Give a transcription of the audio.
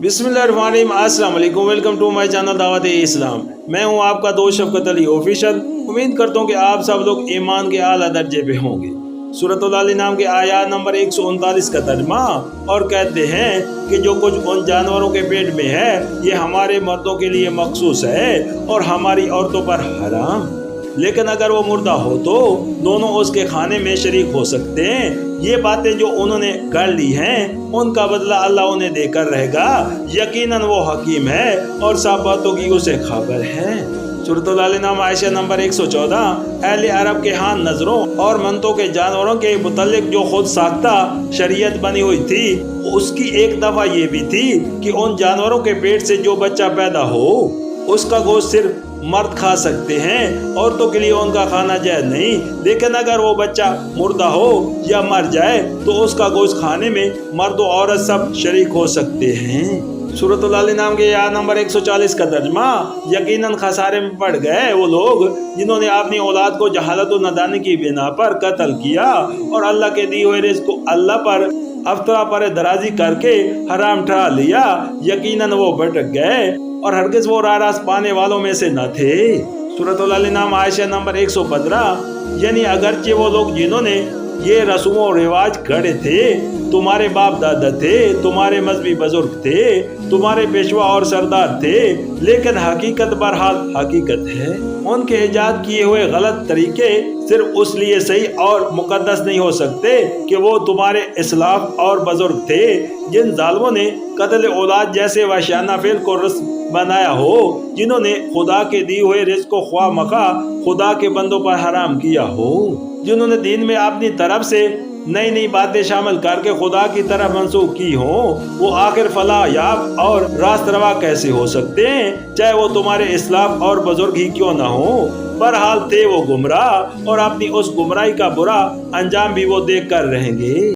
बिस्मिल्लाहिर्रहमानिर्रहीम, अस्सलाम वालेकुम। वेलकम टू माय चैनल दावत इस्लाम। मैं हूं आपका दोस्त शफकत अली ऑफिशियल। उम्मीद करता हूं कि आप सब लोग ईमान के आला दर्जे पे होंगे। सूरतुल अल नाम के आयत नंबर 139 का तर्जुमा और कहते हैं कि जो कुछ उन जानवरों के पेट में है ये हमारे मर्दों के लिए मखसूस है और हमारी औरतों पर हराम, लेकिन अगर वो मुर्दा हो तो दोनों उसके खाने में शरीक हो सकते हैं। ये बातें जो उन्होंने कर ली हैं उनका बदला अल्लाह उन्हें देकर रहेगा। यकीनन वो हकीम है और सब बातों की उसे खबर है। सूरतुल अल नाम आयशा नंबर 114। अहले अरब के हाँ नजरों और मनतों के जानवरों के मुतल्लिक जो खुद साख्ता शरीयत बनी हुई थी उसकी एक दफा ये भी थी कि उन जानवरों के पेट से जो बच्चा पैदा हो उसका गोश्त सिर्फ मर्द खा सकते हैं, औरतों के लिए उनका खाना जायज नहीं। लेकिन अगर वो बच्चा मुर्दा हो या मर जाए तो उसका गोश्त खाने में मर्द और औरत सब शरीक हो सकते हैं। सूरतुल अल नाम के आयत नंबर 140 का तर्जुमा, यकीनन खसारे में पड़ गए वो लोग जिन्होंने अपनी औलाद को जहालत और नादानी की बिना पर कत्ल किया और अल्लाह के दिए हुए रिज़्क़ को अल्लाह पर अफ्तरा पर दराजी करके हराम ठहरा लिया। यकीनन वो भटक गए और हरगिज़ वो राह रास्त पाने वालों में से न थे। सूरतुल अल नाम आयशा नंबर 115। यानी अगरचे वो लोग जिन्होंने ये रस्म और रिवाज गढ़े थे, तुम्हारे बाप दादा थे, तुम्हारे मजहबी बुजुर्ग थे, तुम्हारे पेशवा और सरदार थे, लेकिन हकीकत बहरहाल हकीकत है उनके इजाद किए हुए गलत तरीके सिर्फ उस लिए सही और मुकद्दस नहीं हो सकते कि वो तुम्हारे इस्लाफ और बुजुर्ग थे जिन जालिमों ने कत्ल औलाद जैसे वहशाना फेल को रस्म बनाया हो, जिन्होंने खुदा के दिए हुए रिज़्क़ को ख्वाह मखा खुदा के बंदों पर हराम किया हो, जिन्होंने दीन में अपनी तरफ से नई नई बातें शामिल करके खुदा की तरफ मंसूब की हो, वो आखिर फलाह याब और रास्त रवा कैसे हो सकते हैं, चाहे वो तुम्हारे इस्लाफ और बुजुर्ग ही क्यों ना हो। बहरहाल थे वो गुमराह और अपनी उस गुमराही का बुरा अंजाम भी वो देख कर रहेंगे।